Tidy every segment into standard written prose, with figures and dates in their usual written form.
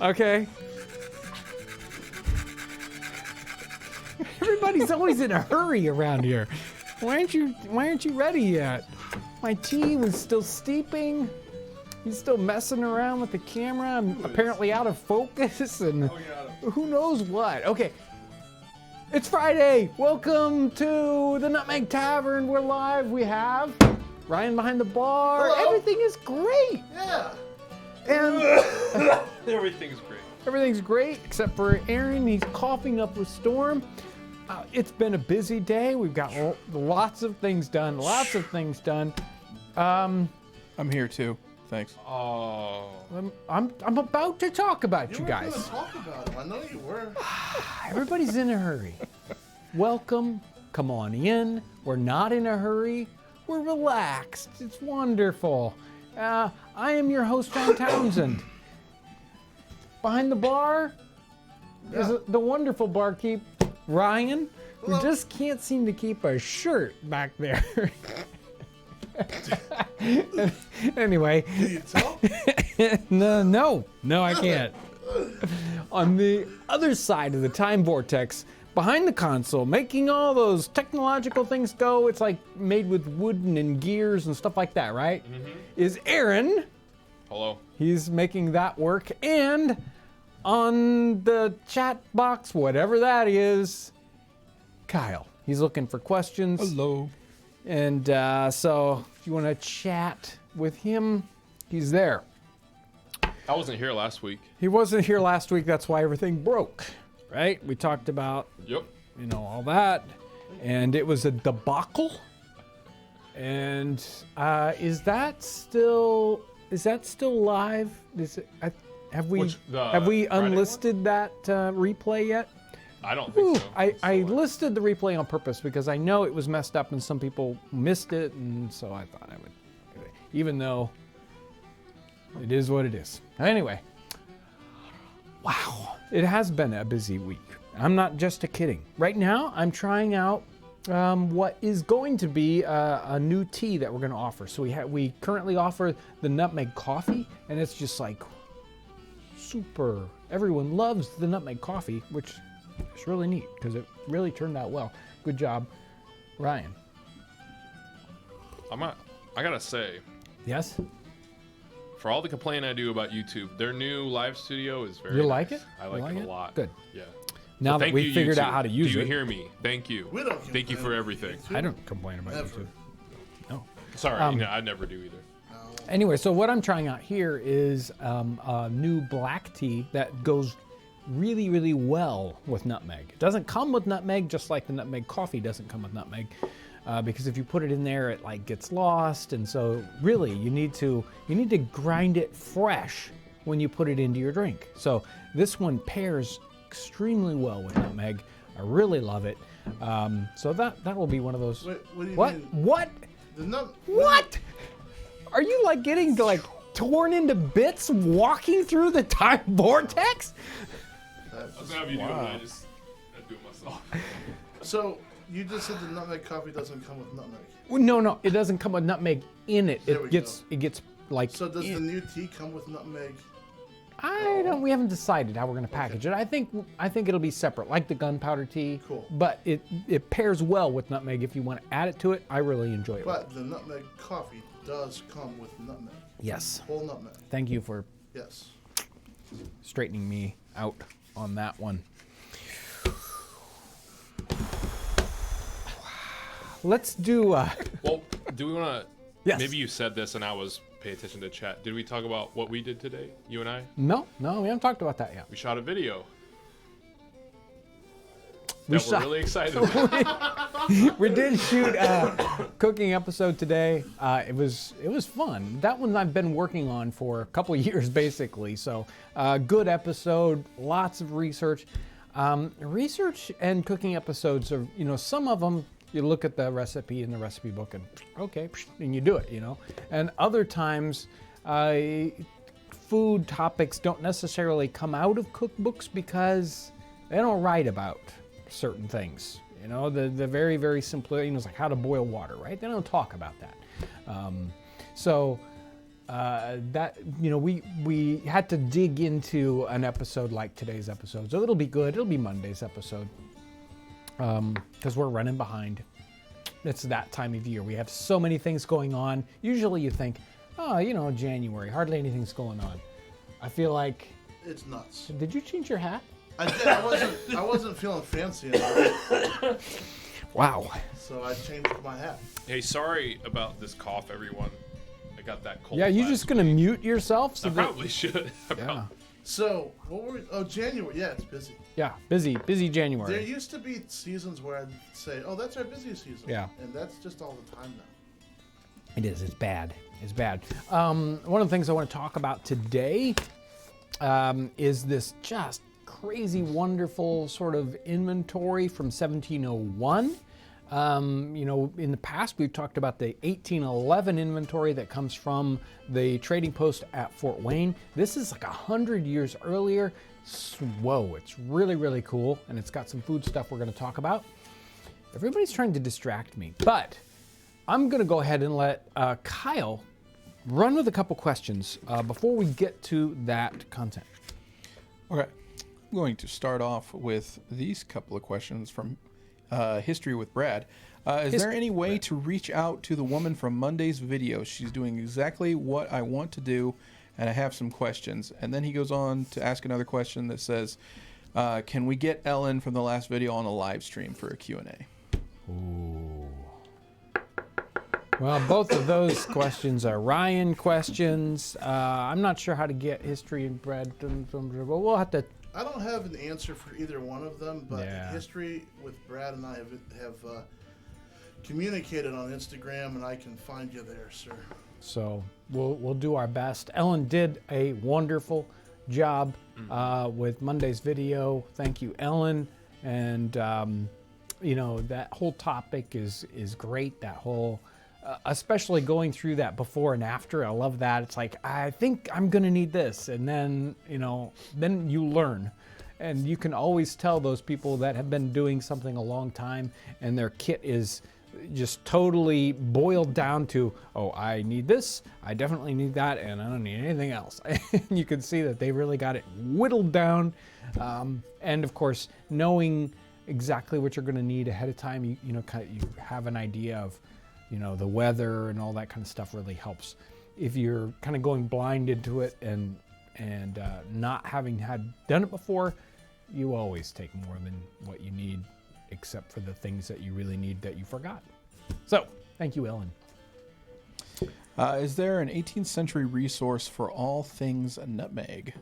Okay. Everybody's always in a hurry around here. Why aren't you ready yet? My tea was still steeping. He's still messing around with the camera. I'm apparently out of focus and who knows what. Okay. It's Friday. Welcome to the Nutmeg Tavern. We're live. We have Ryan behind the bar. Hello. Everything is great. Yeah. And Everything's great. everything's great except for Aaron. He's coughing up a storm. It's been a busy day. We've got lots of things done. I'm here too. Thanks. Oh. I'm about to talk about you guys. Talk about it. I know you were. Everybody's in a hurry. Welcome. Come on in. We're not in a hurry. We're relaxed. It's wonderful. I am your host, John Townsend. Behind the bar is the wonderful barkeep, Ryan, who just can't seem to keep a shirt back there. Anyway. Can you tell? No, I can't. On the other side of the time vortex, behind the console, making all those technological things go, it's like made with wooden and gears and stuff like that, right? Mm-hmm. Is Aaron. Hello. He's making that work. And on the chat box, whatever that is, Kyle. He's looking for questions. Hello. And so if you want to chat with him, he's there. I wasn't here last week. He wasn't here last week. That's why everything broke, right? We talked about, Yep. all that. And it was a debacle. And is that still live? Have we Friday unlisted that replay yet? I don't think so. I listed the replay on purpose because I know it was messed up and some people missed it, and so I thought I would, even though it is what it is. Anyway, wow, it has been a busy week. I'm not just kidding. Right now, I'm trying out what is going to be a new tea that we're going to offer. So we currently offer the Nutmeg Coffee, and it's just like super. Everyone loves the Nutmeg Coffee, which is really neat because it really turned out well. Good job, Ryan. I gotta say, Yes? for all the complaining I do about YouTube, their new live studio is very You nice. like it? I like it a lot. Good. Yeah. Now So that thank we you, figured out YouTube. how to use Do you it. hear me? Thank you. We don't Thank you for everything. I don't complain about Never. YouTube. No. Sorry, no, I never do either. Anyway, so what I'm trying out here is a new black tea that goes really, really well with nutmeg. It doesn't come with nutmeg, just like the Nutmeg Coffee doesn't come with nutmeg, because if you put it in there, it like gets lost. And so really, you need to grind it fresh when you put it into your drink. So this one pairs extremely well with nutmeg. I really love it. So that will be one of those. Wait, what do you what? mean? What? What? Are you like getting like torn into bits walking through the time vortex? That's not you do it. I do it myself. So you just said the Nutmeg Coffee doesn't come with nutmeg. Well, no, it doesn't come with nutmeg in it. There we It gets like. So does the new tea come with nutmeg? We haven't decided how we're going to package it. I think it'll be separate, like the gunpowder tea. Cool. But it pairs well with nutmeg if you want to add it to it. I really enjoy it. But the Nutmeg Coffee does come with nutmeg. Yes. Whole nutmeg. Thank you for Yes. straightening me out on that one. Let's do. Well, do we want to? Yes. Maybe you said this, and I was paying attention to chat. Did we talk about what we did today, you and I? No, we haven't talked about that yet. We shot a video. We're really excited about. We did shoot a cooking episode today. It was fun. That one I've been working on for a couple of years, basically. So, good episode. Lots of research. Research and cooking episodes are, some of them you look at the recipe in the recipe book and okay, and you do it, And other times, food topics don't necessarily come out of cookbooks because they don't write about certain things. The very, very simple, it's like how to boil water, right? They don't talk about that. So that, we had to dig into an episode like today's episode. So it'll be good. It'll be Monday's episode. Because we're running behind. It's that time of year. We have so many things going on. Usually you think, January, hardly anything's going on. I feel like... It's nuts. Did you change your hat? I did. I wasn't feeling fancy enough. Wow. So I changed my hat. Hey, sorry about this cough, everyone. I got that cold. Yeah, you just gonna week. mute yourself? I probably should. Yeah. So, what were we... Oh, January. Yeah, it's busy. Yeah, busy January. There used to be seasons where I'd say, oh, that's our busiest season. Yeah. And that's just all the time now. It is. It's bad. It's bad. One of the things I want to talk about today is this just crazy, wonderful sort of inventory from 1701. In the past, we've talked about the 1811 inventory that comes from the trading post at Fort Wayne. This is like 100 years earlier. Whoa, it's really, really cool. And it's got some food stuff we're going to talk about. Everybody's trying to distract me, but I'm going to go ahead and let Kyle run with a couple questions before we get to that content. Okay. I'm going to start off with these couple of questions from History with Brad. Is there any way to reach out to the woman from Monday's video? She's doing exactly what I want to do, and I have some questions. And then he goes on to ask another question that says, can we get Ellen from the last video on a live stream for a Q&A? Ooh. Well, both of those questions are Ryan questions. I'm not sure how to get History and Brad. We'll have to... I don't have an answer for either one of them, but Yeah. History with Brad and I have communicated on Instagram, and I can find you there, sir. So we'll do our best. Ellen did a wonderful job with Monday's video. Thank you, Ellen. And that whole topic is great. That whole, especially going through that before and after. I love that. It's like, I think I'm gonna need this, and then then you learn. And you can always tell those people that have been doing something a long time and their kit is just totally boiled down to, oh, I need this, I definitely need that, and I don't need anything else. You can see that they really got it whittled down. And of course, knowing exactly what you're going to need ahead of time, you have an idea of, the weather and all that kind of stuff really helps. If you're kind of going blind into it and not having done it before, you always take more than what you need, except for the things that you really need that you forgot. So, thank you, Ellen. Is there an 18th century resource for all things nutmeg?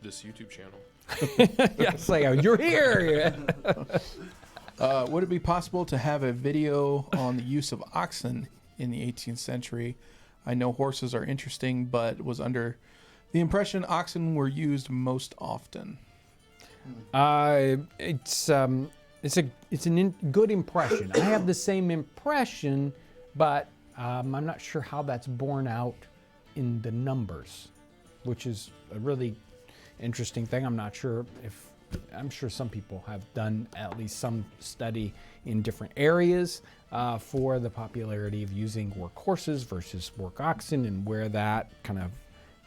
This YouTube channel. Yes, you're here. Would it be possible to have a video on the use of oxen in the 18th century? I know horses are interesting, but was under the impression oxen were used most often. It's a good impression. I have the same impression, but I'm not sure how that's borne out in the numbers, which is a really interesting thing. I'm sure some people have done at least some study in different areas for the popularity of using work horses versus work oxen, and where that kind of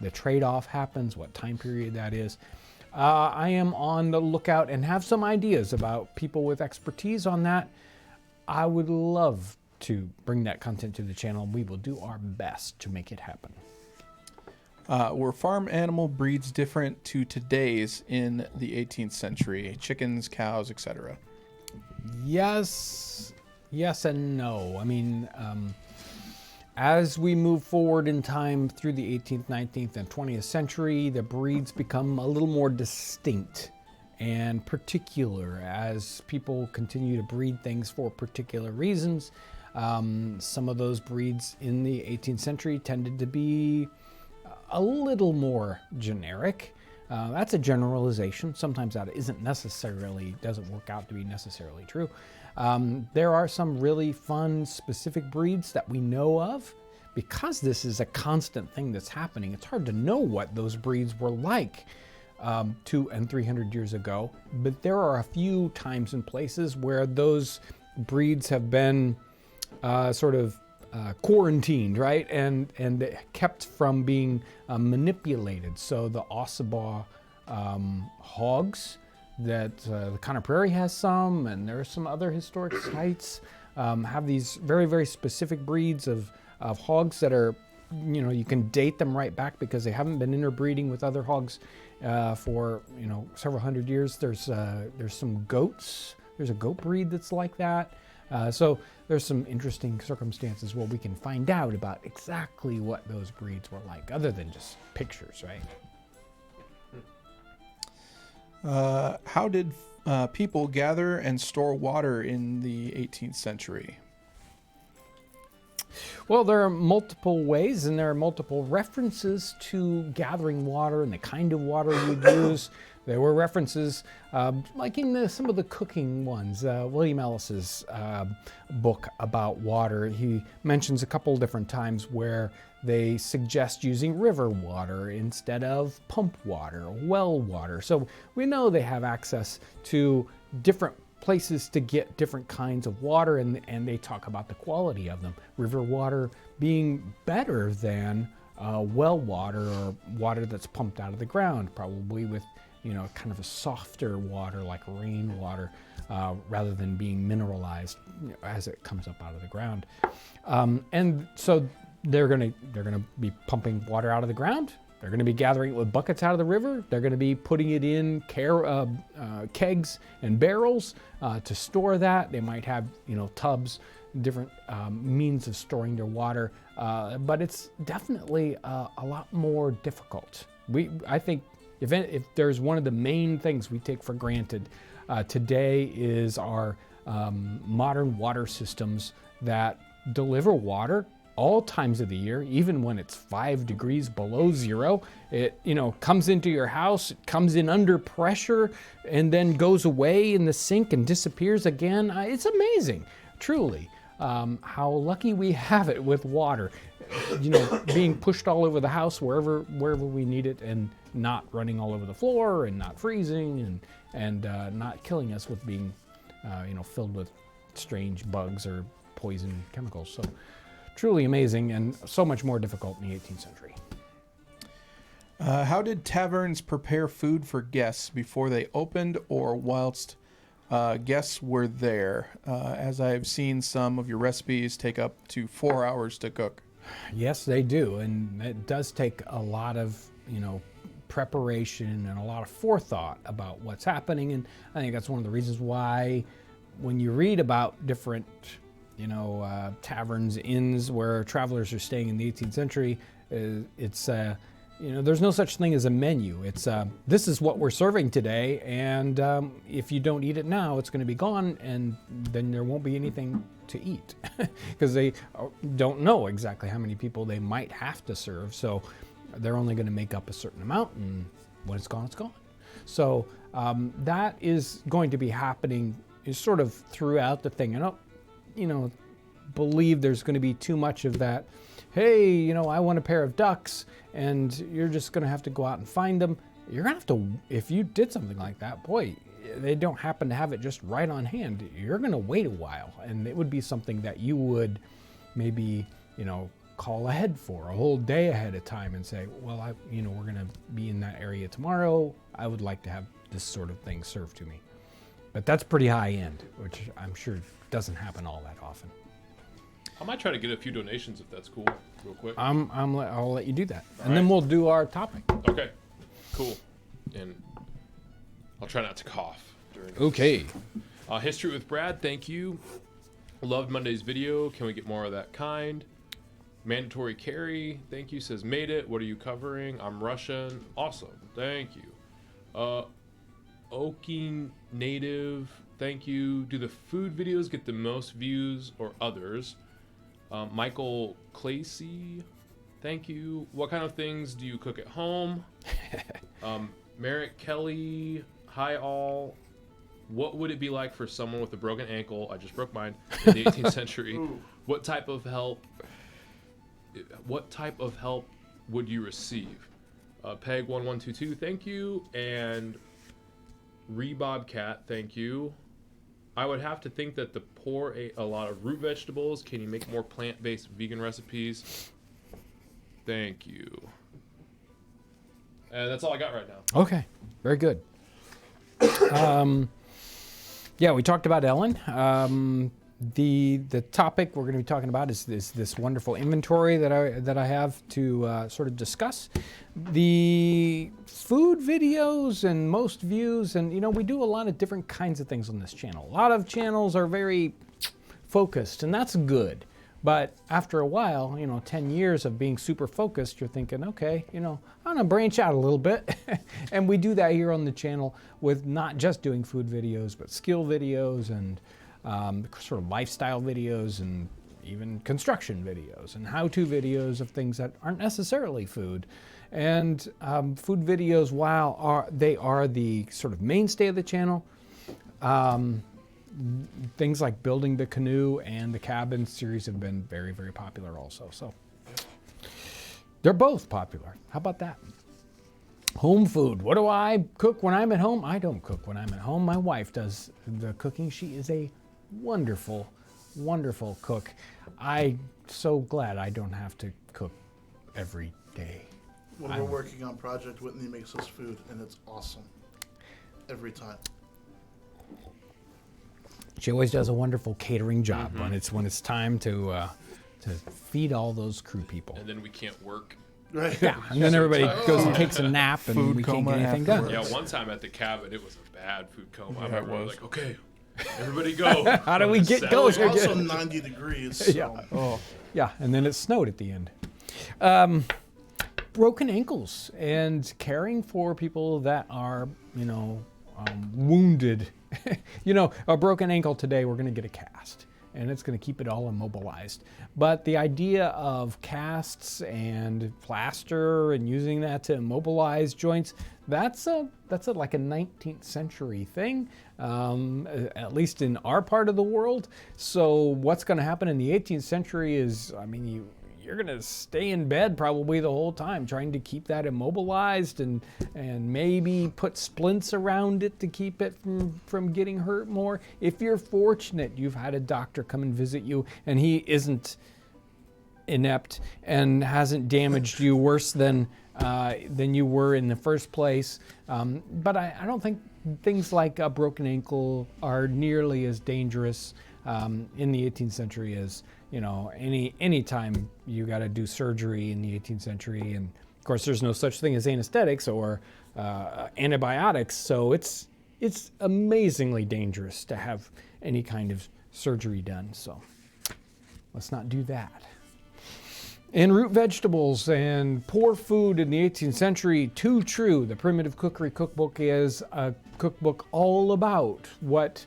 the trade-off happens, what time period that is. I am on the lookout and have some ideas about people with expertise on that. I would love to bring that content to the channel. We will do our best to make it happen. Were farm animal breeds different to today's in the 18th century? Chickens, cows, etc. Yes and no. I mean, as we move forward in time through the 18th, 19th, and 20th century, the breeds become a little more distinct and particular as people continue to breed things for particular reasons. Some of those breeds in the 18th century tended to be a little more generic. That's a generalization. Sometimes that doesn't work out to be necessarily true. There are some really fun specific breeds that we know of. Because this is a constant thing that's happening, it's hard to know what those breeds were like 200 and 300 years ago. But there are a few times and places where those breeds have been sort of quarantined, right, and kept from being manipulated. So the Ossabaw hogs that the Conner Prairie has some, and there are some other historic sites have these very, very specific breeds of hogs that are, you can date them right back because they haven't been interbreeding with other hogs for several hundred years. There's some goats. There's a goat breed that's like that. So there's some interesting circumstances where we can find out about exactly what those breeds were like, other than just pictures, right? How did people gather and store water in the 18th century? Well, there are multiple ways, and there are multiple references to gathering water and the kind of water you'd use. There were references, like in some of the cooking ones. William Ellis's book about water, he mentions a couple different times where they suggest using river water instead of pump water, well water. So we know they have access to different places to get different kinds of water, and they talk about the quality of them. River water being better than well water or water that's pumped out of the ground, probably with kind of a softer water like rainwater, rather than being mineralized as it comes up out of the ground. And so they're gonna be pumping water out of the ground. They're going to be gathering it with buckets out of the river. They're going to be putting it in kegs and barrels to store that. They might have, tubs, different means of storing their water. But it's definitely a lot more difficult. I think if there's one of the main things we take for granted today is our modern water systems that deliver water all times of the year, even when it's 5 degrees below zero. It comes into your house, it comes in under pressure, and then goes away in the sink and disappears again. It's amazing, truly, how lucky we have it with water, being pushed all over the house wherever we need it, and not running all over the floor, and not freezing, and not killing us with being filled with strange bugs or poison chemicals. So truly amazing, and so much more difficult in the 18th century. How did taverns prepare food for guests before they opened or whilst guests were there? As I've seen some of your recipes take up to 4 hours to cook. Yes, they do, and it does take a lot of preparation and a lot of forethought about what's happening. And I think that's one of the reasons why when you read about different taverns, inns where travelers are staying in the 18th century, it's there's no such thing as a menu. It's this is what we're serving today, and if you don't eat it now, it's going to be gone, and then there won't be anything to eat because they don't know exactly how many people they might have to serve. So they're only going to make up a certain amount, and when it's gone, it's gone. So that is going to be happening sort of throughout the thing. And believe there's going to be too much of that. Hey, I want a pair of ducks, and you're just going to have to go out and find them. You're going to have to, if you did something like that, boy, they don't happen to have it just right on hand. You're going to wait a while, and it would be something that you would maybe, call ahead for a whole day ahead of time and say, well, we're going to be in that area tomorrow. I would like to have this sort of thing served to me. But that's pretty high end, which I'm sure doesn't happen all that often. I might try to get a few donations if that's cool, real quick. I'll let you do that, All and right. then we'll do our topic. Okay, cool. And I'll try not to cough during this. Okay. History with Brad, thank you. Loved Monday's video. Can we get more of that kind? Mandatory carry, thank you. Says, made it. What are you covering? I'm Russian. Awesome. Thank you. Oking Native, thank you. Do the food videos get the most views or others? Michael Clacy, thank you. What kind of things do you cook at home? Merrick Kelly, hi all. What would it be like for someone with a broken ankle? I just broke mine in the 18th century. What type of help would you receive? Peg1122, thank you. And Rebobcat, thank you. I would have to think that the poor ate a lot of root vegetables. Can you make more plant-based vegan recipes? Thank you. And that's all I got right now. Okay, very good. Yeah, we talked about Ellen. The topic we're going to be talking about is this wonderful inventory that I have to sort of discuss. The food videos and most views, and we do a lot of different kinds of things on this channel. A lot of channels are very focused, and that's good. But after a while, 10 years of being super focused, you're thinking, okay, I'm gonna branch out a little bit. And we do that here on the channel with not just doing food videos, but skill videos and sort of lifestyle videos and even construction videos and how-to videos of things that aren't necessarily food. And food videos, while they are the sort of mainstay of the channel, things like building the canoe and the cabin series have been very, very popular also. So they're both popular. How about that? Home food. What do I cook when I'm at home? I don't cook when I'm at home. My wife does the cooking. She is a wonderful, wonderful cook. I'm so glad I don't have to cook every day. When we're working on Project Whitney makes us food, and it's awesome. Every time. She always does a wonderful catering job when it's time to feed all those crew people. And then we can't work. Right. Yeah, and then everybody goes and takes a nap, and Food we can't get coma anything done. Yeah, one time at the cabin, it was a bad food coma. I Yeah, it remember was. like, okay, everybody go. How do we get It going was here? also 90 degrees. So. Yeah. Oh, Yeah, and then it snowed at the end. Broken ankles and caring for people that are, wounded. A broken ankle today, we're going to get a cast, and it's going to keep it all immobilized. But the idea of casts and plaster and using that to immobilize joints, that's like a 19th century thing, at least in our part of the world. So what's going to happen in the 18th century is, you're going to stay in bed probably the whole time trying to keep that immobilized and maybe put splints around it to keep it from getting hurt more. If you're fortunate, you've had a doctor come and visit you and he isn't inept and hasn't damaged you worse than you were in the first place. But I don't think things like a broken ankle are nearly as dangerous in the 18th century as any time you got to do surgery in the 18th century. And of course there's no such thing as anesthetics or antibiotics, so it's amazingly dangerous to have any kind of surgery done. So let's not do that. And root vegetables and poor food in the 18th century, too true. The Primitive Cookery Cookbook is a cookbook all about what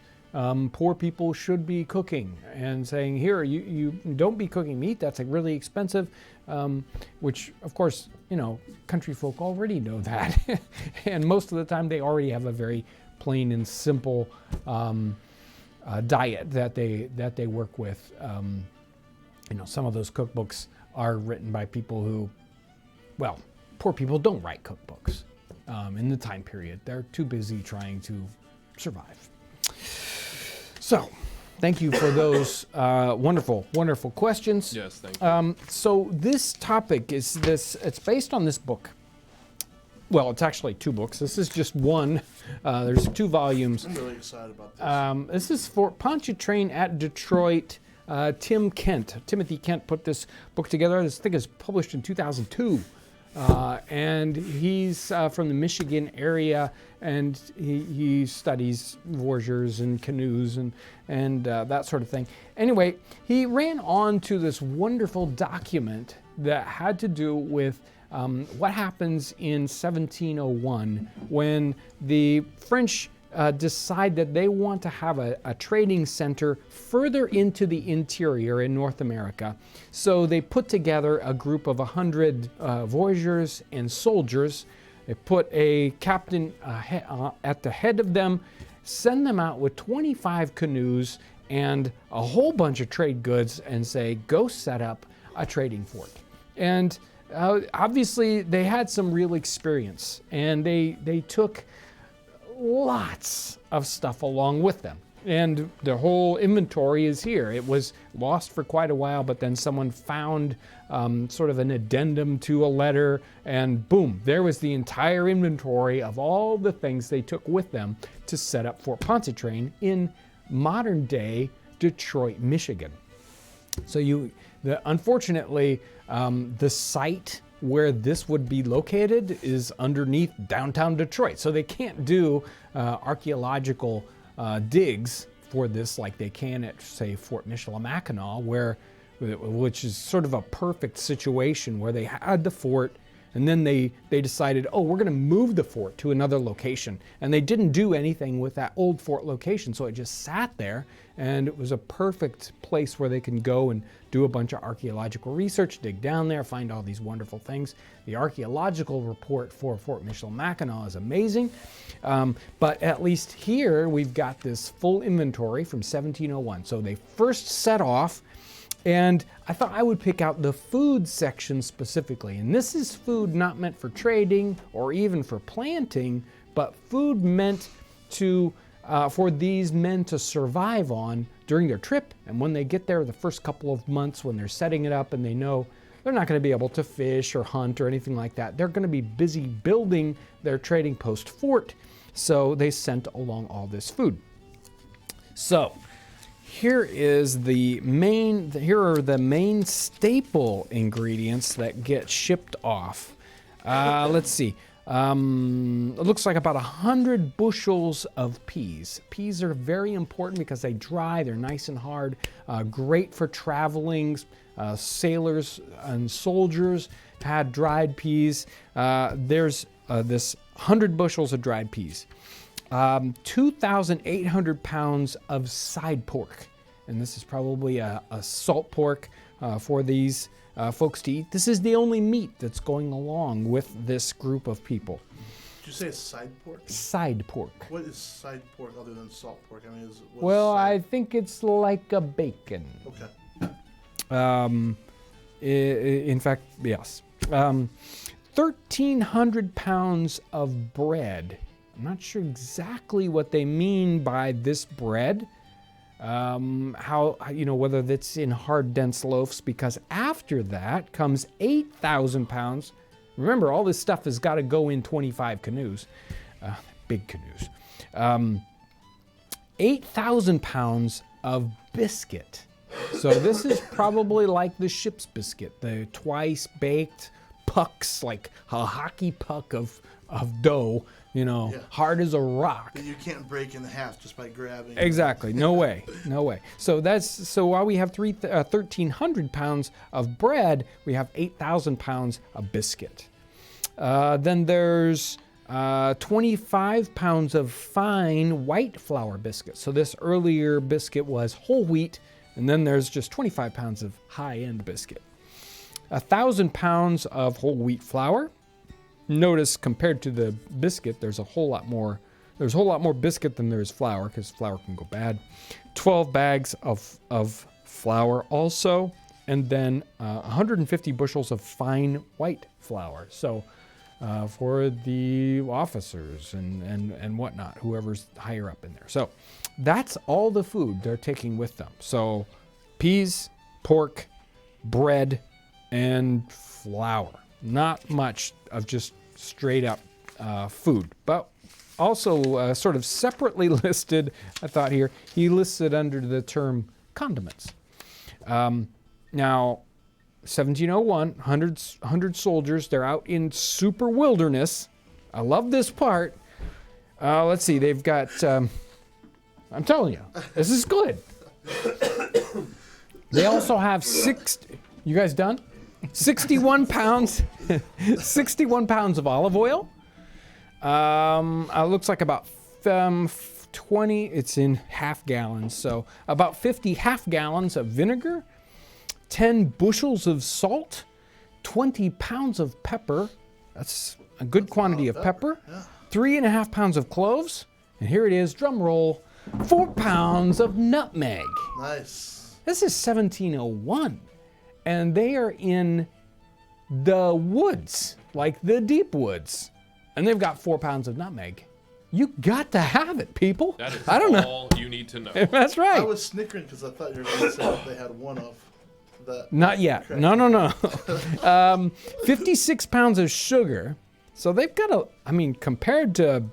poor people should be cooking, and saying, here, you don't be cooking meat, that's like really expensive, which of course, country folk already know that. And most of the time they already have a very plain and simple diet that they work with. Some of those cookbooks are written by people who, poor people don't write cookbooks in the time period. They're too busy trying to survive. So, thank you for those wonderful, wonderful questions. Yes, thank you. So this topic is it's based on this book. Well, it's actually two books. This is just one. There's 2 volumes. I'm really excited about this. This is for Pontchartrain at Detroit. Timothy Kent put this book together. This thing is published in 2002. And he's from the Michigan area, and he studies voyageurs and canoes and that sort of thing. Anyway, he ran on to this wonderful document that had to do with what happens in 1701 when the French decide that they want to have a trading center further into the interior in North America. So they put together a group of 100 voyageurs and soldiers. They put a captain at the head of them, send them out with 25 canoes and a whole bunch of trade goods, and say, go set up a trading fort. And obviously they had some real experience, and they took lots of stuff along with them. And the whole inventory is here. It was lost for quite a while, but then someone found sort of an addendum to a letter, and boom, there was the entire inventory of all the things they took with them to set up Fort Pontchartrain in modern day Detroit, Michigan. So unfortunately, the site where this would be located is underneath downtown Detroit. So they can't do archaeological digs for this like they can at, say, Fort Michilimackinac, which is sort of a perfect situation where they had the fort, and then they decided, oh, we're going to move the fort to another location. And they didn't do anything with that old fort location, so it just sat there, and it was a perfect place where they can go and do a bunch of archaeological research, dig down there, find all these wonderful things. The archaeological report for Fort Michilimackinac is amazing, but at least here we've got this full inventory from 1701. So they first set off, and I thought I would pick out the food section specifically. And this is food not meant for trading or even for planting, but food meant to for these men to survive on during their trip. And when they get there the first couple of months, when they're setting it up and they know they're not going to be able to fish or hunt or anything like that, they're going to be busy building their trading post fort. So they sent along all this food. So here are the main staple ingredients that get shipped off. Let's see. It looks like about 100 bushels of peas. Peas are very important because they dry, they're nice and hard, great for traveling. Sailors and soldiers had dried peas. There's this 100 bushels of dried peas. 2,800 pounds of side pork. And this is probably a salt pork for these folks to eat. This is the only meat that's going along with this group of people. Did you say side pork? Side pork. What is side pork other than salt pork? I mean, I think it's like a bacon. Okay. In fact, yes. 1,300 pounds of bread. I'm not sure exactly what they mean by this bread. Whether that's in hard, dense loaves, because after that comes 8,000 pounds. Remember, all this stuff has got to go in 25 canoes, big canoes. 8,000 pounds of biscuit. So this is probably like the ship's biscuit, the twice baked pucks, like a hockey puck of dough, hard as a rock. That you can't break in half just by grabbing. Exactly. No way. No way. So while we have 1,300 pounds of bread, we have 8,000 pounds of biscuit. Then there's 25 pounds of fine white flour biscuit. So this earlier biscuit was whole wheat, and then there's just 25 pounds of high-end biscuit. 1,000 pounds of whole wheat flour. Notice compared to the biscuit, there's a whole lot more biscuit than there is flour, because flour can go bad. 12 bags of flour also, and then 150 bushels of fine white flour. So for the officers and whatnot, whoever's higher up in there. So that's all the food they're taking with them. So peas, pork, bread, and flour. Not much of just straight up food, but also sort of separately listed, I thought here, he listed under the term condiments. Now, 1701, 100 soldiers, they're out in super wilderness. I love this part. Let's see, they've got, I'm telling you, this is good. They also have you guys done? 61 pounds, 61 pounds of olive oil. Looks like about 20, it's in half gallons, so about 50 half gallons of vinegar, 10 bushels of salt, 20 pounds of pepper. That's a good quantity of pepper. Yeah. 3.5 pounds of cloves. And here it is, drum roll, 4 pounds of nutmeg. Nice. This is 1701. And they are in the woods, like the deep woods. And they've got 4 pounds of nutmeg. You got to have it, people. That is I don't know. all you need to know. That's right. I was snickering because I thought you were going to say that they had one of that. Not yet. Correct. No. 56 pounds of sugar. So they've got compared to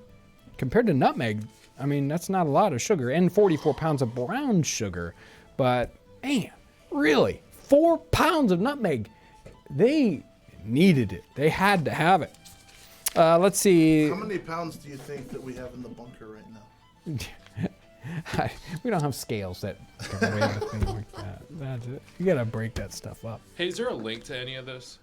nutmeg, I mean, that's not a lot of sugar. And 44 pounds of brown sugar. But, man, really, 4 pounds of nutmeg. They needed it. They had to have it. Let's see. How many pounds do you think that we have in the bunker right now? We don't have scales that can weigh a thing like that. That's it. You gotta break that stuff up. Hey, is there a link to any of this?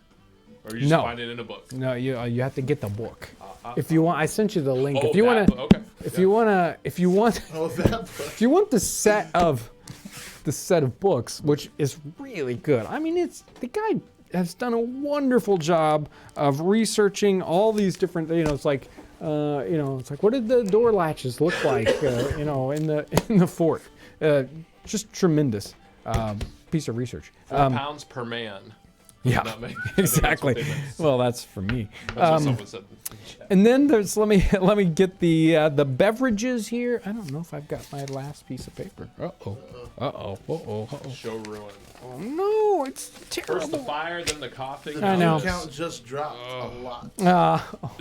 Or you just No. find it in a book? No, you have to get the book. If you want, I sent you the link. Oh, if you want that to, book, okay. if Yeah. you want, Oh, that. if you want the set of books, which is really good. I mean, the guy has done a wonderful job of researching all these different. It's like, what did the door latches look like? In the fort. Just tremendous piece of research. 4 pounds per man. Yeah, Nutmeg. I think that's what exactly. they meant. Well, that's for me. That's what someone said in the chat. And then there's let me get the beverages here. I don't know if I've got my last piece of paper. Uh-oh. Show ruin. Oh no, it's terrible. First the fire, then the coughing. I know. The count just dropped a lot.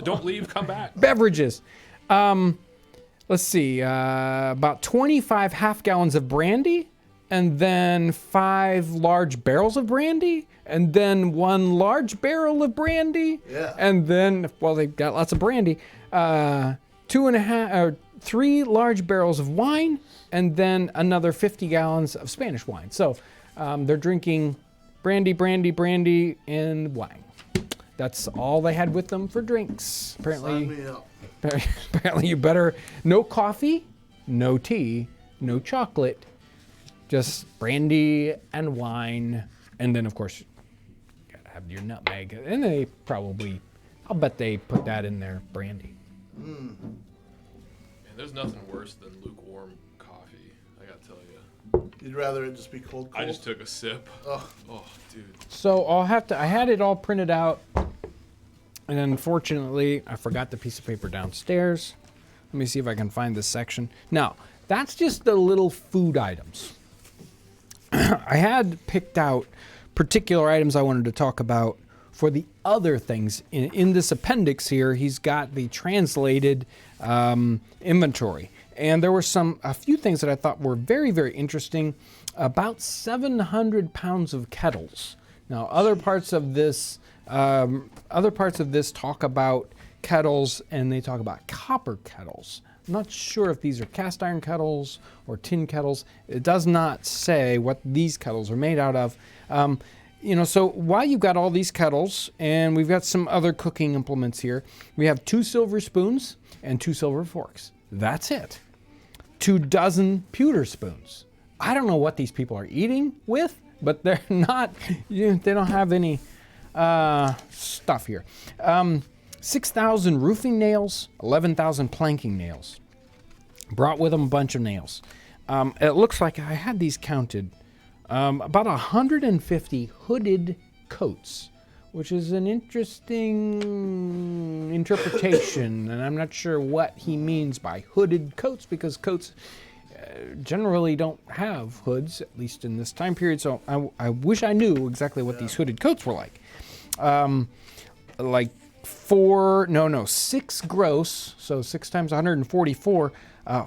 Don't leave, come back. Beverages. Let's see. About 25 half gallons of brandy, and then 5 large barrels of brandy, and then 1 large barrel of brandy. Yeah. And then, well, they've got lots of brandy. 3 large barrels of wine, and then another 50 gallons of Spanish wine. So they're drinking brandy, and wine. That's all they had with them for drinks. Apparently, Sign me up. apparently you better no coffee, no tea, no chocolate, just brandy and wine, and then of course you gotta have your nutmeg. And they probably, I'll bet they put that in their brandy. Man, there's nothing worse than lukewarm coffee. I gotta tell you. You'd rather it just be cold. I just took a sip. Oh. Oh, dude. So I had it all printed out, and unfortunately I forgot the piece of paper downstairs. Let me see if I can find this section. Now, that's just the little food items. I had picked out particular items I wanted to talk about for the other things. In this appendix here, he's got the translated inventory. And there were a few things that I thought were very, very interesting. About 700 pounds of kettles. Now, other parts of this talk about kettles, and they talk about copper kettles. I'm not sure if these are cast iron kettles or tin kettles. It does not say what these kettles are made out of. So while you've got all these kettles, and we've got some other cooking implements here, we have 2 silver spoons and 2 silver forks. That's it. 24 pewter spoons. I don't know what these people are eating with, but they're not, they don't have any stuff here. 6,000 roofing nails, 11,000 planking nails. Brought with them a bunch of nails. It looks like I had these counted. About 150 hooded coats, which is an interesting interpretation, and I'm not sure what he means by hooded coats, because coats generally don't have hoods, at least in this time period, so I wish I knew exactly what these hooded coats were like. 6 gross, so 6 times 144,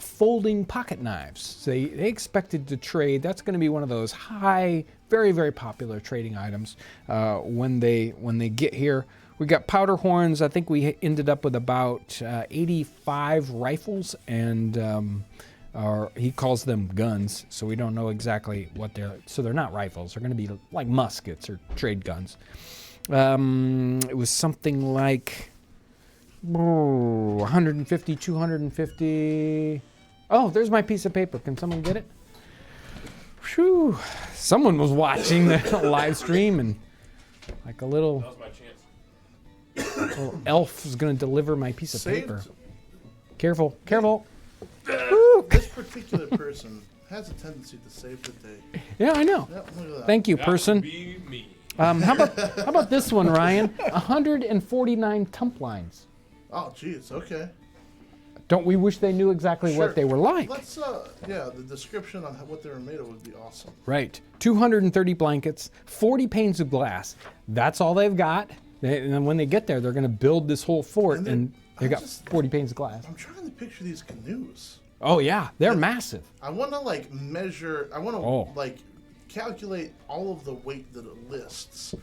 folding pocket knives. So they expected to trade. That's going to be one of those high, very, very popular trading items when they get here. We got powder horns. I think we ended up with about 85 rifles, and he calls them guns, so we don't know exactly what they're. So they're not rifles. They're going to be like muskets or trade guns. It was something like 150, 250. Oh, there's my piece of paper. Can someone get it? Whew. Someone was watching the live stream, and like a little, That was my chance. little elf is going to deliver my piece of Saved. paper. Careful. This particular person has a tendency to save the day. Yeah, I know. Yep, look at that. Thank you, That person. would be me. How about this one, Ryan? 149 tump lines. Oh, geez. Okay. Don't we wish they knew exactly Sure. what they were like? Let's, the description on what they were made of would be awesome. Right. 230 blankets, 40 panes of glass. That's all they've got. And then when they get there, they're going to build this whole fort, and they got 40 panes of glass. I'm trying to picture these canoes. Oh yeah, they're massive. I want to like measure. I want to like calculate all of the weight that it lists,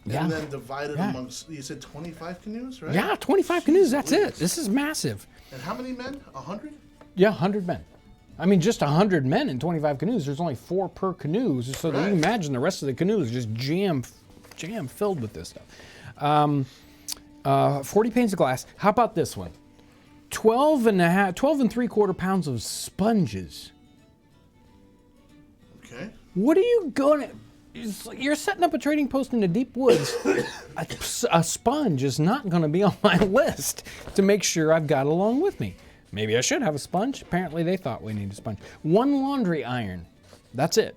and then divide it amongst. You said 25 canoes, right? Yeah, 25 canoes. That's it. This is massive. And how many men? 100? Yeah, 100 men. I mean, just 100 men in 25 canoes. There's only 4 per canoe, so that you can imagine the rest of the canoes just jam filled with this stuff. 40 panes of glass. How about this one? 12 and 3/4 pounds of sponges. Okay. What are you going to... You're setting up a trading post in the deep woods. A sponge is not going to be on my list to make sure I've got along with me. Maybe I should have a sponge. Apparently they thought we needed a sponge. 1 laundry iron. That's it.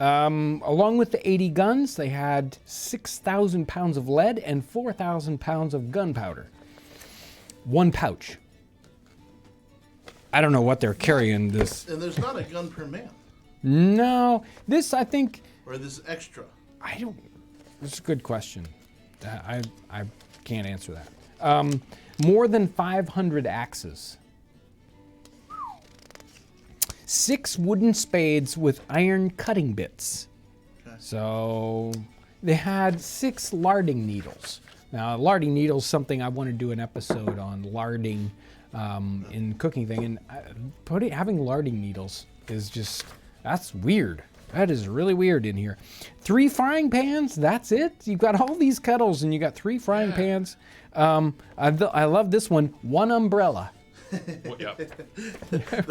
Along with the 80 guns, they had 6,000 pounds of lead and 4,000 pounds of gunpowder. 1 pouch. I don't know what they're carrying this. And there's not a gun per man. No, this I think. Or this extra. I don't. It's a good question. I can't answer that. More than 500 axes. 6 wooden spades with iron cutting bits. Okay. So they had 6 larding needles. Now, larding needles is something I want to do an episode on larding in cooking thing, and having larding needles is just, that's weird. That is really weird in here. 3 frying pans, that's it? You've got all these kettles and you got 3 frying pans. I love this one. 1 umbrella. That's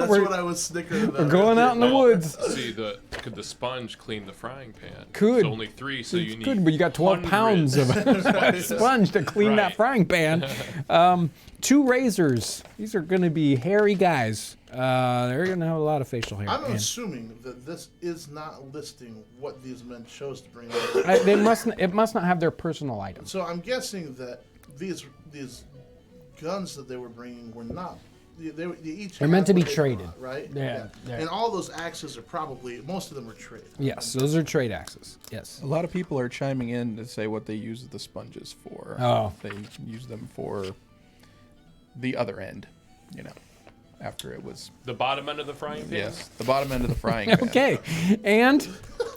what I was snickering about. We're going out in the woods. See, could the sponge clean the frying pan? Could. It's only 3, so you need. Could, but you got 12 pounds of sponge to clean that frying pan. 2 razors. These are going to be hairy guys. They're going to have a lot of facial hair. I'm assuming that this is not listing what these men chose to bring. It must not have their personal items. So I'm guessing that these guns that they were bringing were not. They each. They're meant to be brought, traded, right? Yeah. And all those axes are probably, most of them are traded. Yes, those are trade axes. Yes. A lot of people are chiming in to say what they use the sponges for. Oh. They use them for the other end, after it was... The bottom end of the frying pan? Yes, the bottom end of the frying pan. Okay, and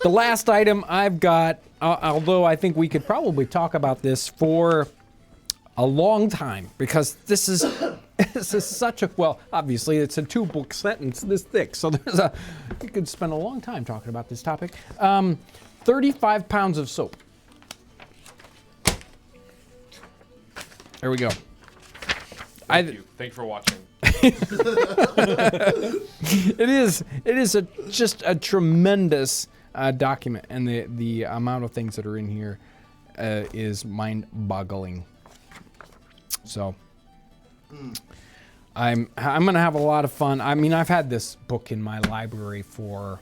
the last item I've got, although I think we could probably talk about this for a long time, because this is such a, well, obviously it's a 2-book sentence this thick, so you could spend a long time talking about this topic. 35 pounds of soap. There we go. Thank you. Thank you for watching. It is just a tremendous document, and the amount of things that are in here is mind-boggling. So I'm gonna have a lot of fun. I mean, I've had this book in my library for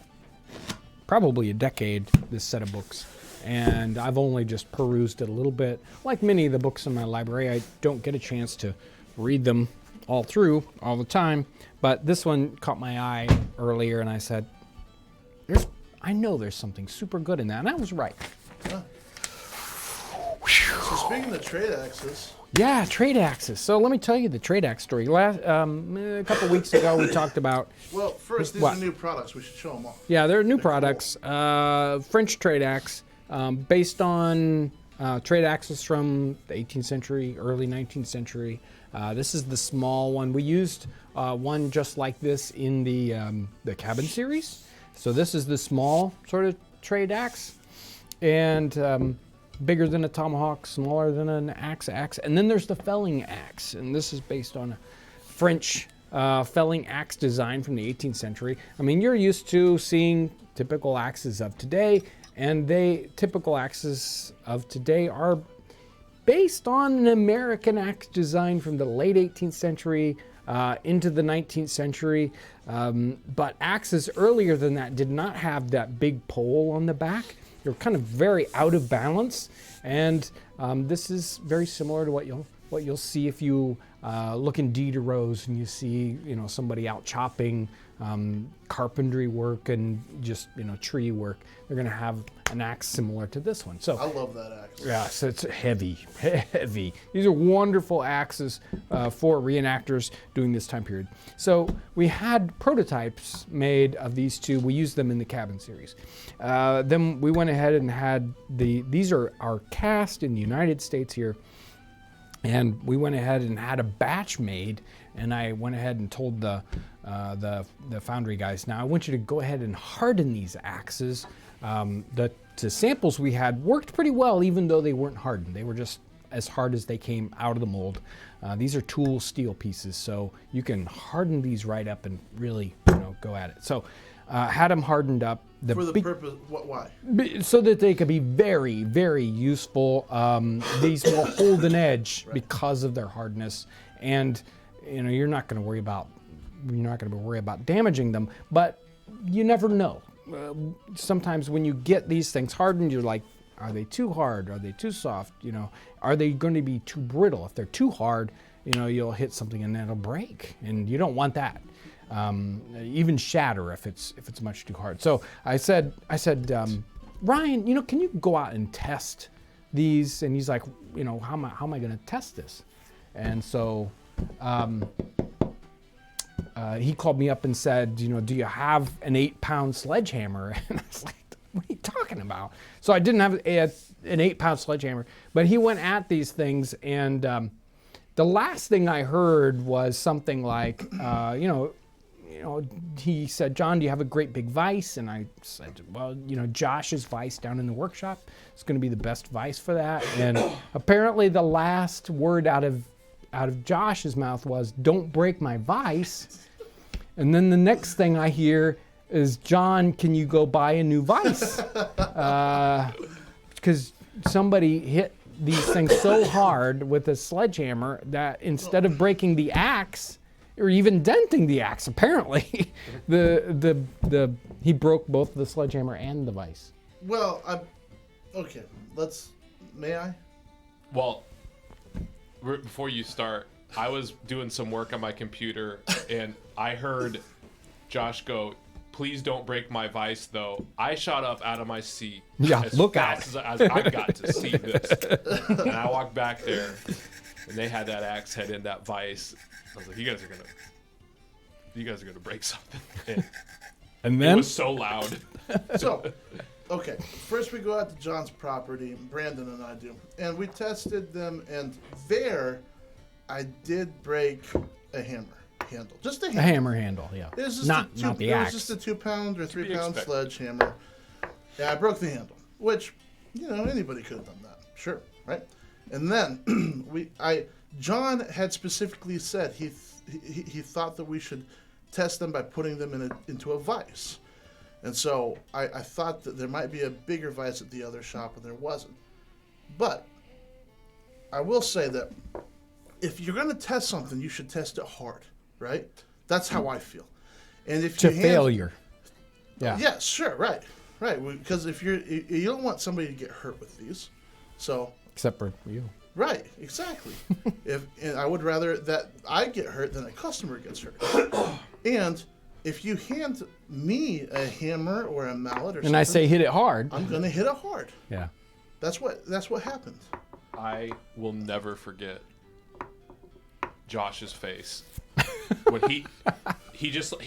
probably a decade, this set of books, and I've only just perused it a little bit. Like many of the books in my library, I don't get a chance to read them all through all the time, but this one caught my eye earlier, and I said, I know there's something super good in that, and I was right. Huh. So speaking of trade axes. Yeah, trade axes. So let me tell you the trade axe story. A couple weeks ago, we talked about... Well, first, these are new products. We should show them off. Yeah, they're new products. Cool. French trade axe, based on trade axes from the 18th century, early 19th century. This is the small one. We used one just like this in the cabin series. So this is the small sort of trade axe, and bigger than a tomahawk, smaller than an axe. And then there's the felling axe, and this is based on a French felling axe design from the 18th century. I mean, you're used to seeing typical axes of today, and typical axes of today are based on an American axe design from the late 18th century into the 19th century. But axes earlier than that did not have that big pole on the back. They're kind of very out of balance, and this is very similar to what you'll see if you look in Diderot's and you see, somebody out chopping carpentry work and just, tree work, they're going to have an axe similar to this one. So I love that axe. yeah, so it's heavy. These are wonderful axes for reenactors during this time period. So we had prototypes made of these two. We used them in the cabin series. Then we went ahead and had these are cast in the United States here. And we went ahead and had a batch made, and I went ahead and told the foundry guys, now I want you to go ahead and harden these axes. The samples we had worked pretty well, even though they weren't hardened. They were just as hard as they came out of the mold. These are tool steel pieces, so you can harden these right up and really, go at it. So had them hardened up. For the purpose, why? So that they could be very, very useful. These will hold an edge because of their hardness, and you're not going to worry about damaging them. But you never know. Sometimes when you get these things hardened, you're like, are they too hard? Are they too soft? Are they going to be too brittle? If they're too hard, you'll hit something and it'll break, and you don't want that. Even shatter if it's much too hard. So I said, Ryan, can you go out and test these? And he's like, how am I going to test this? And so he called me up and said, do you have an 8-pound sledgehammer? And I was like, what are you talking about? So I didn't have an 8-pound sledgehammer, but he went at these things, and the last thing I heard was something like, he said, John, do you have a great big vise? And I said, well, Josh's vise down in the workshop is going to be the best vise for that. And apparently the last word out of Josh's mouth was, don't break my vise. And then the next thing I hear is, John, can you go buy a new vise? Because somebody hit these things so hard with a sledgehammer that instead of breaking the axe, or even denting the axe, apparently, he broke both the sledgehammer and the vise. Well, okay. May I? Well, before you start, I was doing some work on my computer, and I heard Josh go, please don't break my vise, though. I shot up out of my seat. Yeah, as look fast out. as I got to see this. And I walked back there, and they had that axe head in that vise. I was like, you guys are gonna break something. And then it was so loud. So, okay. First we go out to John's property, Brandon and I do, and we tested them, and there I did break a hammer handle. Just a hammer. A hammer handle, yeah. It was just not the axe. It was just a 2-pound or 3-pound sledgehammer. Yeah, I broke the handle, which, anybody could have done that. Sure, right? And then John had specifically said he thought that we should test them by putting them into a vise. And so I thought that there might be a bigger vise at the other shop, and there wasn't. But I will say that if you're going to test something, you should test it hard, right? That's how I feel. And if failure. Yeah. Yeah, sure, right. Because if you don't want somebody to get hurt with these, so. Except for you. Right, exactly. And I would rather that I get hurt than a customer gets hurt. And if you hand me a hammer or a mallet or something, and I say hit it hard, I'm going to hit it hard. Yeah. That's what happened. I will never forget Josh's face when he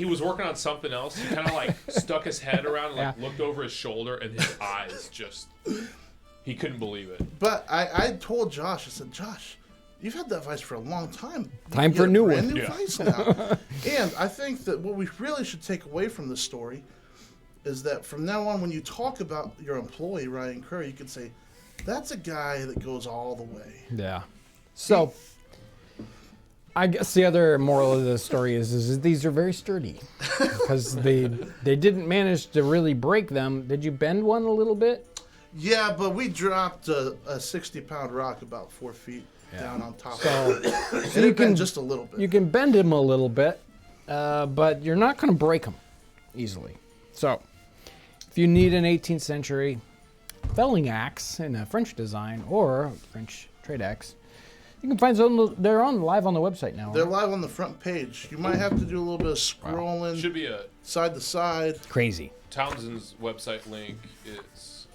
was working on something else. He kind of like stuck his head around, and looked over his shoulder, and his eyes just. He couldn't believe it. But I told Josh, I said, Josh, you've had that vise for a long time. Time for a new one. New vise now. And I think that what we really should take away from this story is that from now on, when you talk about your employee, Ryan Curry, you could say, that's a guy that goes all the way. Yeah. So, I guess the other moral of the story is these are very sturdy because they didn't manage to really break them. Did you bend one a little bit? Yeah, but we dropped a 60-pound rock about 4 feet down on top of it. So you can just a little bit. You can bend them a little bit, but you're not going to break them easily. So if you need an 18th century felling axe in a French design or a French trade axe, You can find some. They're on live on the website now. They're live on the front page. You might have to do a little bit of scrolling. Should be a side to side. Crazy. Townsend's website link is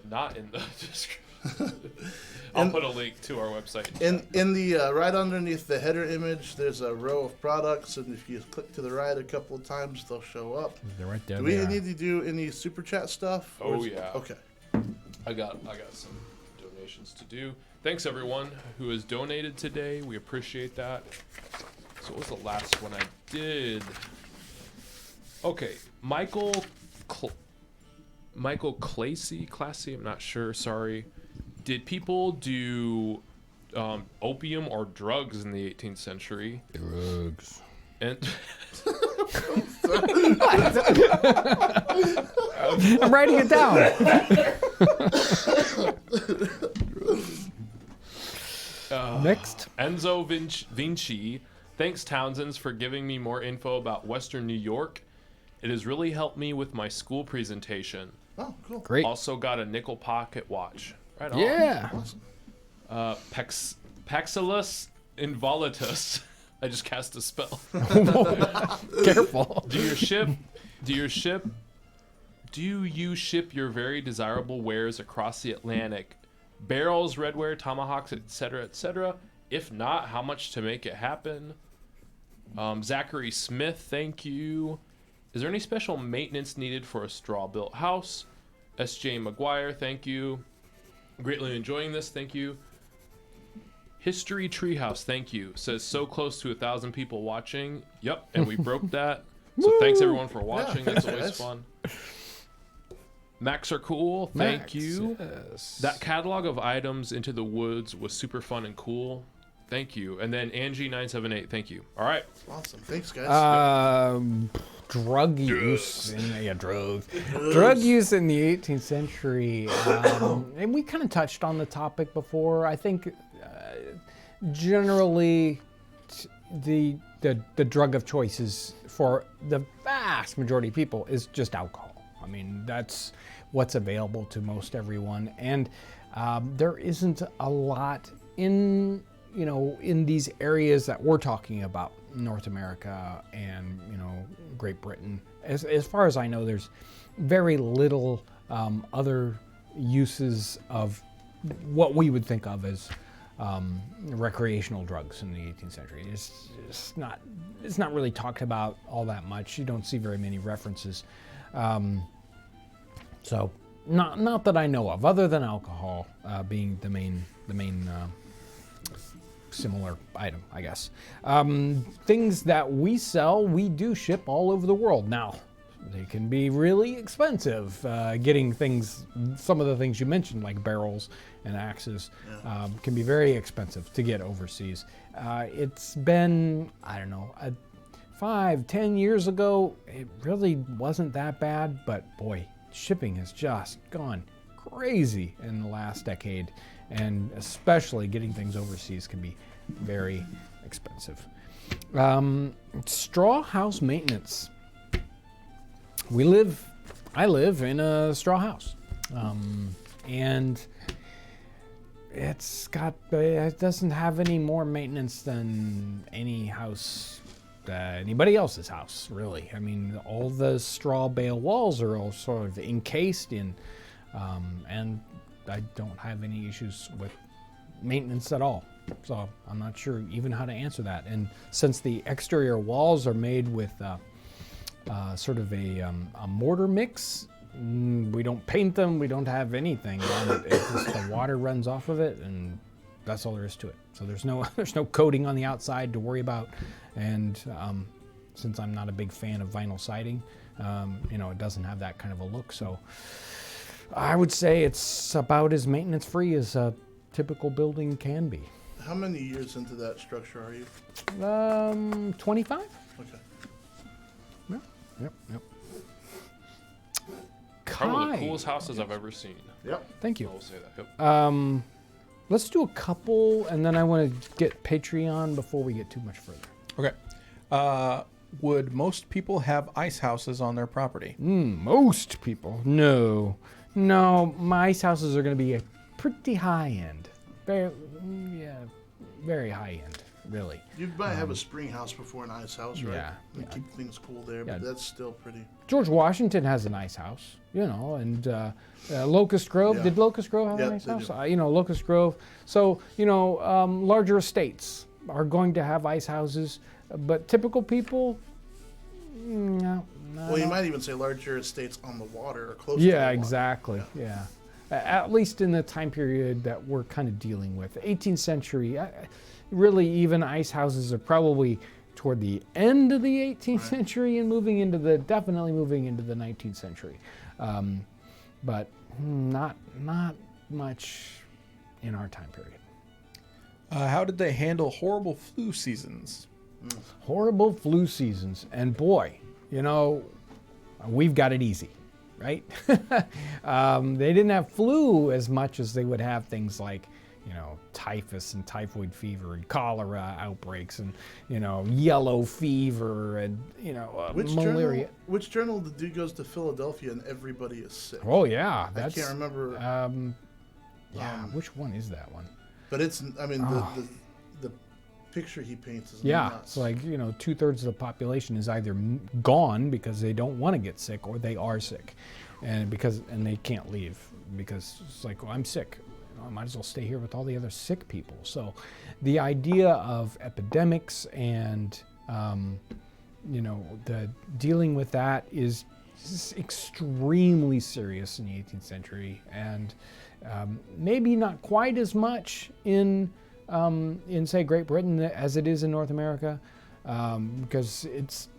not in the description. I'll put a link to our website. In the right underneath the header image, there's a row of products, and if you click to the right a couple of times, they'll show up. They're right there. Do we need to do any super chat stuff? Oh yeah. Okay. I got some donations to do. Thanks everyone who has donated today. We appreciate that. So what was the last one I did? Okay, Michael Classy, I'm not sure, sorry. Did people do opium or drugs in the 18th century? Drugs. And I'm writing it down. Next. Enzo Vinci. Thanks, Townsends, for giving me more info about Western New York. It has really helped me with my school presentation. Oh, cool. Great. Also got a nickel pocket watch. Right on. Yeah. Awesome. Paxillus involitus. I just cast a spell. Careful. Do you ship your very desirable wares across the Atlantic? Barrels, redware, tomahawks, etc., etc. If not, how much to make it happen? Zachary Smith, thank you. Is there any special maintenance needed for a straw-built house? S.J. McGuire, thank you. Greatly enjoying this, thank you. History Treehouse, thank you. Says so close to 1,000 people watching. Yep, and we broke that. So thanks everyone for watching. Yeah, That's thanks, always guys. fun. Max are cool. Thank Max, you. yes. That catalog of items into the woods was super fun and cool. Thank you. And then Angie978, thank you. All right. Awesome. Thanks, guys. Drug use. Drug use in the 18th century. And we kind of touched on the topic before. I think generally the drug of choice is for the vast majority of people is just alcohol. I mean, that's what's available to most everyone. And there isn't a lot in these areas that we're talking about, North America and, Great Britain. As far as I know, there's very little other uses of what we would think of as recreational drugs in the 18th century. It's not really talked about all that much. You don't see very many references. So not that I know of, other than alcohol being the main similar item, I guess. Things that we sell, we do ship all over the world. Now, they can be really expensive. Getting things, some of the things you mentioned, like barrels and axes, can be very expensive to get overseas. It's been, 5-10 years ago, it really wasn't that bad, but boy, shipping has just gone crazy in the last decade. And especially getting things overseas can be very expensive. Straw house maintenance. I live in a straw house, and it doesn't have any more maintenance than any house, anybody else's house, really. I mean, all the straw bale walls are all sort of encased in, and I don't have any issues with maintenance at all. So I'm not sure even how to answer that. And since the exterior walls are made with sort of a mortar mix, we don't paint them, we don't have anything on it. It's just the water runs off of it, and that's all there is to it. So there's no coating on the outside to worry about. And since I'm not a big fan of vinyl siding, it doesn't have that kind of a look. So I would say it's about as maintenance free as a typical building can be. How many years into that structure are you? 25. Okay. Yep. Probably one of the Kai. coolest houses I've ever seen. Yep. Thank you. I will say that. Yep. Let's do a couple, and then I want to get Patreon before we get too much further. Okay. Would most people have ice houses on their property? Most people. No. My ice houses are going to be pretty high end. Very, very high end, really. You might have a spring house before an ice house, right? Yeah. And keep things cool there, but that's still pretty. George Washington has a nice house, and Locust Grove. Yeah. Did Locust Grove have a nice house? Locust Grove. So, larger estates are going to have ice houses, but typical people, no. Well, you might even say larger estates on the water or close to the Yeah, water. exactly. Yeah. At least in the time period that we're kind of dealing with. 18th century, really even ice houses are probably toward the end of the 18th century and definitely moving into the 19th century. But not much in our time period. How did they handle horrible flu seasons? Horrible flu seasons. And boy, we've got it easy, right? They didn't have flu as much as they would have things like, typhus and typhoid fever and cholera outbreaks and, yellow fever and, malaria. Which journal the dude goes to Philadelphia and everybody is sick? Oh, yeah. I can't remember. Which one is that one? But it's, the picture he paints is Yeah, nuts. it's like, 2/3 of the population is either gone because they don't want to get sick or they are sick. And they can't leave because it's like, well, I'm sick. I might as well stay here with all the other sick people. So the idea of epidemics and, the dealing with that is extremely serious in the 18th century. And maybe not quite as much in say, Great Britain as it is in North America, because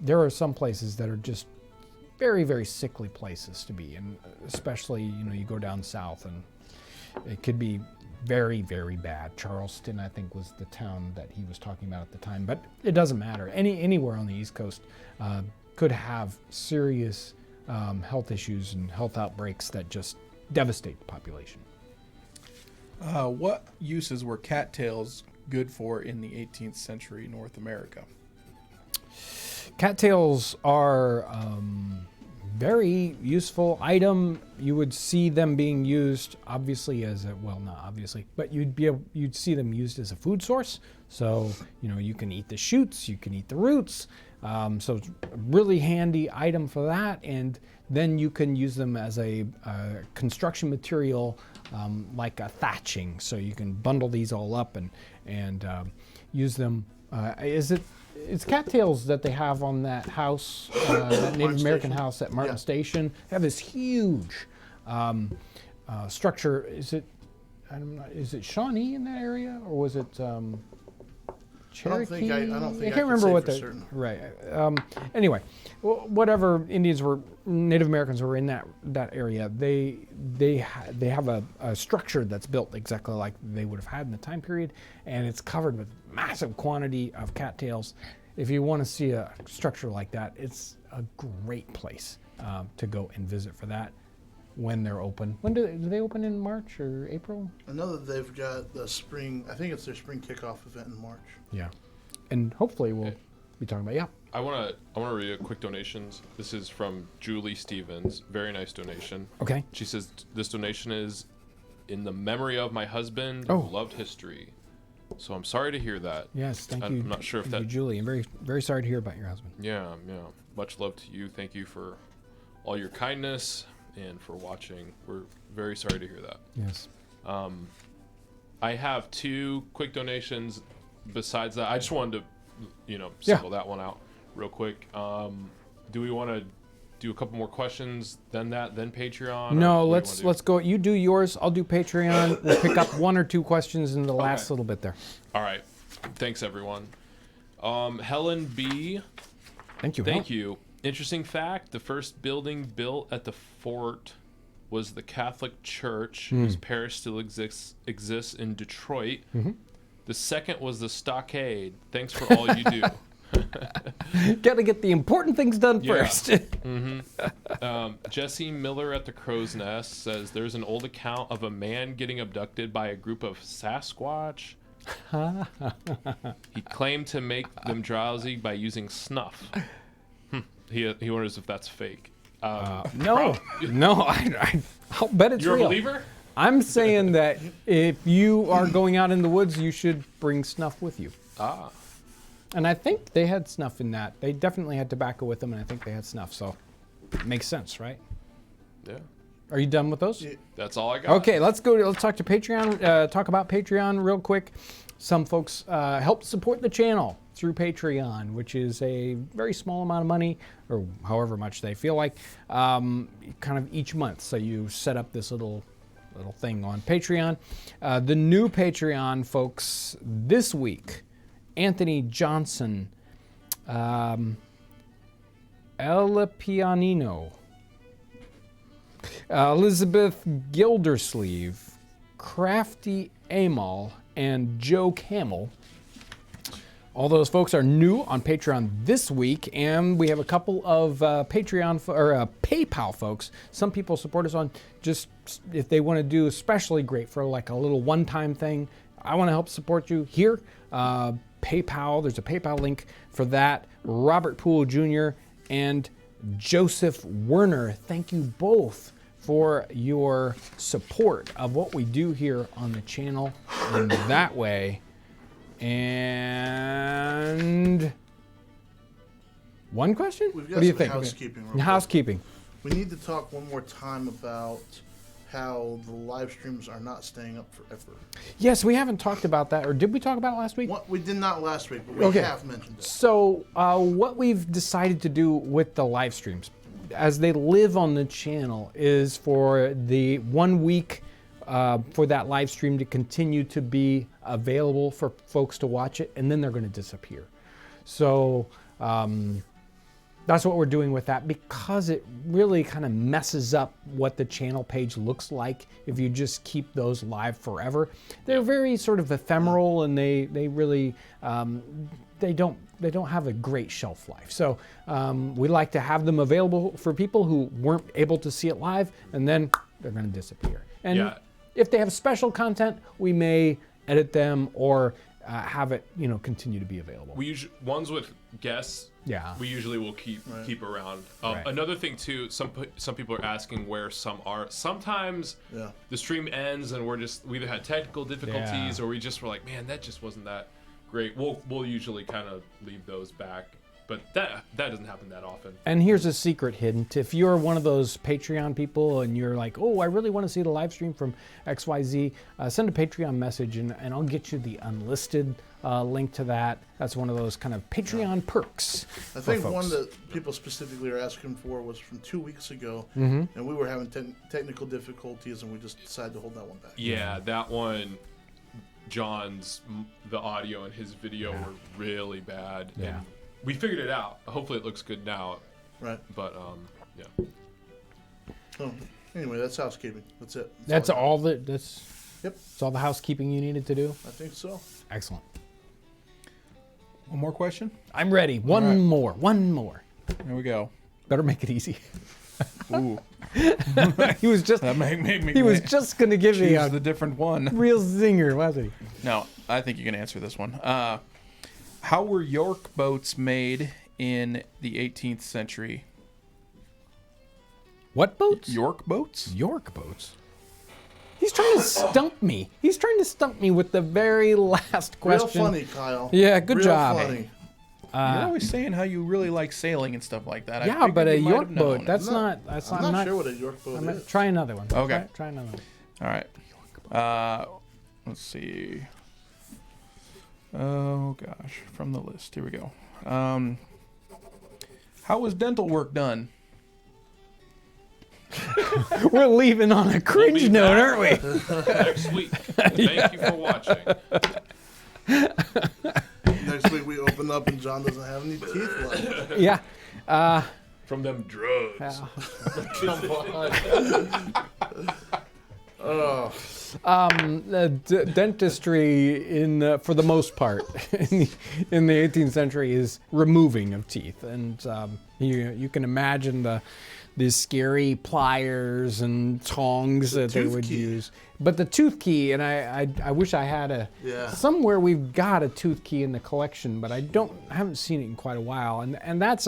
there are some places that are just very, very sickly places to be, and especially, you go down south and it could be very, very bad. Charleston, I think, was the town that he was talking about at the time, but it doesn't matter. Anywhere on the East Coast could have serious health issues and health outbreaks that just devastate the population. What uses were cattails good for in the 18th century North America? Cattails are very useful item. You would see them being used, obviously, not obviously, but you'd see them used as a food source. So, you can eat the shoots, you can eat the roots. So it's a really handy item for that. And then you can use them as a construction material, like a thatching. So you can bundle these all up and use them. It's cattails that they have on that house, that Native American house at Martin Station. They have this huge structure. Is it Shawnee in that area, or was it Cherokee? I don't think I can't remember what for the certain. Right. Anyway, whatever Native Americans were in that area, they have a structure that's built exactly like they would have had in the time period, and it's covered with massive quantity of cattails. If you want to see a structure like that, it's a great place to go and visit for that when they're open. When do they open, in March or April? I know that they've got the spring, I think it's their spring kickoff event in March. Yeah. And hopefully we'll be talking about, I want to read a quick donations. This is from Julie Stevens. Very nice donation. Okay. She says this donation is in the memory of my husband Oh. who loved history. So I'm sorry to hear that. Yes, thank you. I'm not sure if Thank you, Julie. I'm very, very sorry to hear about your husband. Yeah. Much love to you. Thank you for all your kindness and for watching. We're very sorry to hear that. Yes. I have 2 quick donations besides that. I just wanted to, single that one out real quick. Do we want to do a couple more questions then Patreon? No, let's go. You do yours. I'll do Patreon. We'll pick up 1 or 2 questions in the last little bit there. All right. Thanks, everyone. Helen B. Thank you. Thank you. Interesting fact, the first building built at the fort was the Catholic Church, whose parish still exists in Detroit. Mm-hmm. The second was the stockade. Thanks for all you do. Got to get the important things done first. Jesse Miller at the Crow's Nest says there's an old account of a man getting abducted by a group of Sasquatch. He claimed to make them drowsy by using snuff. He wonders if that's fake. No, I'll bet it's You're real. a believer? I'm saying that if you are going out in the woods, you should bring snuff with you. Ah. And I think they had snuff in that. They definitely had tobacco with them, and I think they had snuff. So it makes sense, right? Yeah. Are you done with those? Yeah. That's all I got. Okay, let's talk to Patreon. Talk about Patreon real quick. Some folks help support the channel through Patreon, which is a very small amount of money, or however much they feel like, kind of each month. So you set up this little thing on Patreon. The new Patreon folks this week: Anthony Johnson, Ella Pianino, Elizabeth Gildersleeve, Crafty Amal, and Joe Camel. All those folks are new on Patreon this week, and we have a couple of PayPal folks. Some people support us on just if they want to do especially great for like a little one-time thing. I want to help support you here. PayPal, there's a PayPal link for that. Robert Poole Jr. and Joseph Werner, thank you both for your support of what we do here on the channel in that way. And one question? We've got What do you some think? housekeeping. real quick. Housekeeping. We need to talk one more time about how the live streams are not staying up forever. Yes, we haven't talked about that, or did we talk about it last week? We did not last week, but we Okay. have mentioned it. So what we've decided to do with the live streams, as they live on the channel, is for the 1 week for that live stream to continue to be available for folks to watch it, and then they're going to disappear. So that's what we're doing with that, because it really kind of messes up what the channel page looks like if you just keep those live forever. They're very sort of ephemeral, and they really they don't have a great shelf life. So we like to have them available for people who weren't able to see it live, and then they're going to disappear. And Yeah. if they have special content, we may edit them or have it, continue to be available. We usually ones with guests. Yeah. We usually will keep around. Right. Another thing too, some people are asking where some are. Sometimes the stream ends and we either had technical difficulties or we just were like, man, that just wasn't that great. We'll usually kind of leave those back, but that doesn't happen that often. And here's a secret hint. If you're one of those Patreon people and you're like, oh, I really want to see the live stream from XYZ, send a Patreon message and I'll get you the unlisted link to that. That's one of those kind of Patreon perks. I think folks. one that people specifically are asking for was from 2 weeks ago, Mm-hmm. and we were having technical difficulties, and we just decided to hold that one back. Yeah, that one. The audio and his video were really bad. Yeah. And we figured it out. Hopefully it looks good now. Right. But yeah. So anyway, that's housekeeping. That's it. That's all. all Yep. that's all the housekeeping you needed to do? I think so. Excellent. One more question. I'm ready. One more. There we go. Better make it easy. Ooh, He was just that make me. he was just gonna give me choose a the different one. real zinger, wasn't he? No, I think you can answer this one. How were York boats made in the 18th century? What boats? York boats? York boats. He's trying to stump me. He's trying to stump me with the very last question. Real funny, Kyle. Yeah, good Real job. Funny. You're always saying how you really like sailing and stuff like that. I Yeah, figured but a you might York have known. boat, that's I'm not, that's I'm not, not sure what a York boat is. try another one. Okay. Try another one. All right. Let's see. Oh, gosh. From the list. Here we go. How was dental work done? We're leaving on a cringe be note, back. aren't we? Next week. Thank you for watching. Next week we open up and John doesn't have any teeth left. Yeah. From them drugs. Come on. Dentistry, for the most part, in the 18th century, is removing of teeth, and you can imagine the scary pliers and tongs that they would use. But the tooth key, and I wish I had somewhere we've got a tooth key in the collection, but I haven't seen it in quite a while, and that's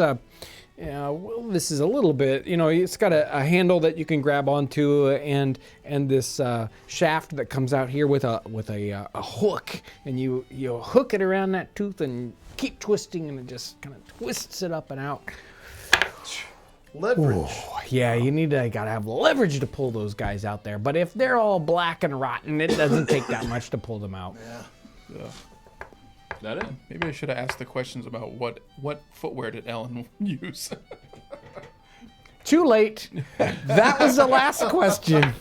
well, this is a little bit, it's got a handle that you can grab onto, and this shaft that comes out here with a hook, and you hook it around that tooth and keep twisting, and it just kind of twists it up and out. Leverage. Ooh, yeah, gotta have leverage to pull those guys out there. But if they're all black and rotten, it doesn't take that much to pull them out. Yeah. That it? Maybe I should have asked the questions about what footwear did Ellen use. Too late. That was the last question.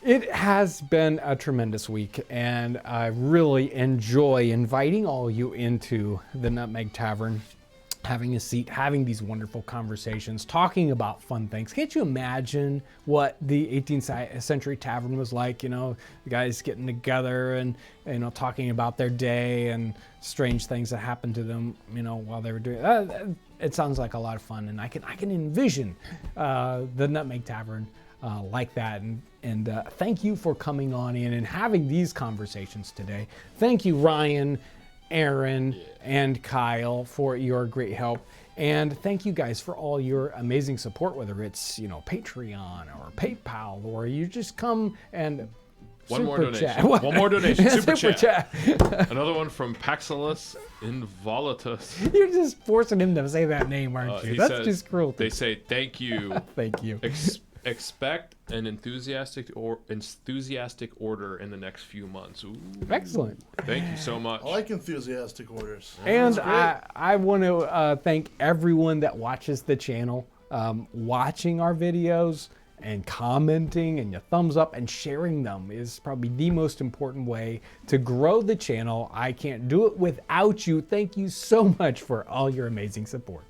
It has been a tremendous week, and I really enjoy inviting all you into the Nutmeg Tavern, having a seat, having these wonderful conversations, talking about fun things. Can't you imagine what the 18th century tavern was like? The guys getting together and talking about their day and strange things that happened to them, while they were doing it. It sounds like a lot of fun, and I can envision the Nutmeg Tavern like that. And thank you for coming on in and having these conversations today. Thank you, Ryan, Aaron, and Kyle, for your great help. And thank you guys for all your amazing support, whether it's, Patreon or PayPal, or you just come and One more Super donation. chat. One more donation. Super, Super chat. Another one from Paxilus Involatus. You're just forcing him to say that name, aren't you? He That's says, just cruelty. They say thank you. Thank you. Expect an enthusiastic order in the next few months. Ooh. Excellent. Thank you so much. I like enthusiastic orders. And I want to thank everyone that watches the channel, watching our videos and commenting, and your thumbs up and sharing them is probably the most important way to grow the channel. I can't do it without you. Thank you so much for all your amazing support.